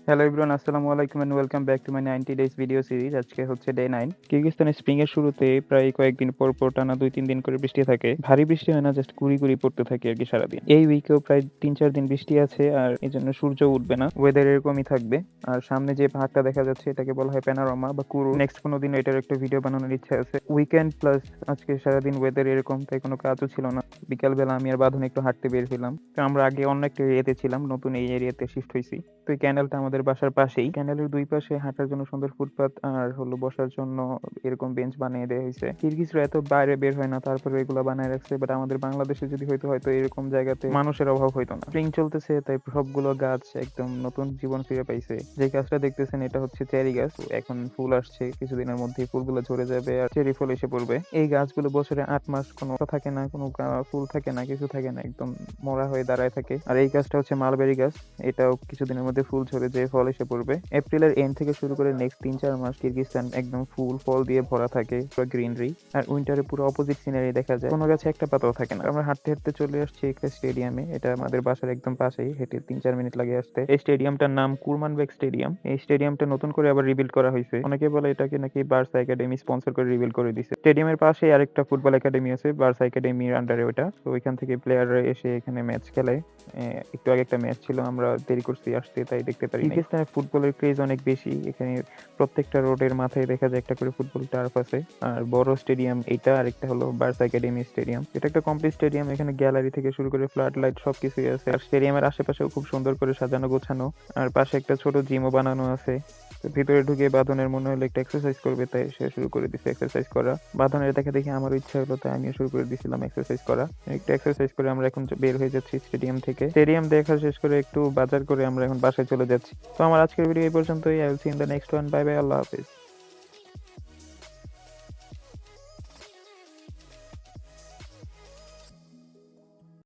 Hello everyone, আসসালামু আলাইকুম and welcome back to my 90 days video series. আজকে হচ্ছে ডে 9। কিরগিজস্তানের স্প্রিং এর শুরুতে প্রায় কয়েকদিন পর পর টানা 2-3 দিন করে বৃষ্টি থাকে। ভারী বৃষ্টি হয় না, জাস্ট গুড়ি গুড়ি পড়তে থাকে আর কি সারাদিন। এই উইকেও প্রায় 3-4 দিন বৃষ্টি আছে, আর এই জন্য সূর্য উঠবে না, ওয়েদার এরকমই থাকবে। আর সামনে যে পাহাড়টা দেখা যাচ্ছে এটাকে বলা হয় প্যানোরামা বা কুরু। নেক্সট কোনো দিন এটার একটা ভিডিও বানানোর ইচ্ছা আছে। উইকেন্ড প্লাস আজকে সারাদিন ওয়েদার এরকম, তাই কোনো কাজও ছিল না। বিকালবেলা আমি আর বাঁধন একটু হাঁটতে বের হলাম। তো আমরা আগে অন্য একটা এরিয়াতে ছিলাম, নতুন এই এরিয়াতে শিফট হয়েছি। তো এই ক্যানেলটা আমাদের বাসার পাশেই। ক্যানেলের দুই পাশে হাঁটার জন্য সুন্দর ফুটপাত আর হলো বসার জন্য এরকম বেঞ্চ বানিয়ে দেওয়া হয়েছে। কিরগিজরা এত বাইরে বের হয় না, তারপরে এগুলো বানায় রাখছে। বাট আমাদের বাংলাদেশে যদি হয়তো হয়তো এরকম জায়গাতে মানুষের অভাব হইতো না। স্প্রিং চলতেছে, তাই সবগুলো গাছ একদম নতুন জীবন ফিরে পাইছে। যে গাছটা দেখতেছেন এটা হচ্ছে চেরি গাছ। এখন ফুল আসছে, কিছুদিনের মধ্যেই ফুলগুলো ঝরে যাবে আর চেরি ফুল এসে পড়বে। এই গাছগুলো বছরে 8 মাস কোনো থাকে না, কোনো ফুল থাকে না, কিছু থাকে না, একদম মরা হয়ে দাঁড়ায় থাকে। আর এই গাছটা হচ্ছে মালবেরি গাছ। এটাও কিছুদিনের মধ্যে ফুল ঝরে যেয়ে ফল এসে পড়বে। এপ্রিলের এন্ড থেকে শুরু করে নেক্সট 3-4 মাস কিরগিজস্তান একদম ফুল ফল দিয়ে ভরা থাকে, পুরো গ্রিনারি। আর উইন্টারে পুরো অপোজিট সিনারি দেখা যায়, কোনো গাছে একটা পাতাও থাকে না। আমরা হাঁটতে হাঁটতে চলে আসছি একটা স্টেডিয়ামে। এটা আমাদের বাসার একদম পাশেই, হেঁটে 3-4 মিনিট লাগে আসতে। এই স্টেডিয়ামটার নাম কুরমানবেগ স্টেডিয়াম। এই স্টেডিয়ামটা নতুন করে আবার রিবিল্ড করা হয়েছে। অনেকে বলে এটাকে নাকি বার্সা একাডেমি স্পন্সর করে রিবিল্ড করে দিছে। স্টেডিয়ামের পাশে আরেকটা ফুটবল একাডেমি আছে, বার্সা একাডেমির আন্ডারে ওটা। তো ওইখান থেকে প্লেয়াররা এসে এখানে ম্যাচ খেলে। একটু আগে একটা ম্যাচ ছিল, আমরা দেরি করছি আসতে, তাই দেখতে পারি নাই। কিরগিজস্তানে ফুটবলের ক্রেজ অনেক বেশি। এখানে প্রত্যেকটা রোডের মাথায় দেখা যায় একটা করে ফুটবল টার্ফ আছে। আর বড় স্টেডিয়াম এইটা, আর একটা হলো বার্সা একাডেমি স্টেডিয়াম। এটা একটা কমপ্লিট স্টেডিয়াম। এখানে গ্যালারি থেকে শুরু করে ফ্লাড লাইট সবকিছুই আছে। আর স্টেডিয়ামের আশেপাশেও খুব সুন্দর করে সাজানো গোছানো। আর পাশে একটা ছোট জিমও বানানো আছে। তো ভিতরে ঢুকে বাঁধনের মনে হলো একটা এক্সারসাইজ করবে, তাই সে শুরু করে দিছে এক্সারসাইজ করা। বাঁধনের দেখা দেখি আমারও ইচ্ছা হলো, তাই আমিও শুরু করে দিছিলাম এক্সারসাইজ করা। একটু এক্সারসাইজ করে আমরা এখন বের হয়ে যাচ্ছি স্টেডিয়াম থেকে। স্টেডিয়াম দেখা শেষ করে একটু বাজার করে আমরা এখন বাসায় চলে যাচ্ছি। তো আমার আজকের ভিডিও এই পর্যন্তই। I will see in the next one. Bye bye, আল্লাহ হাফেজ।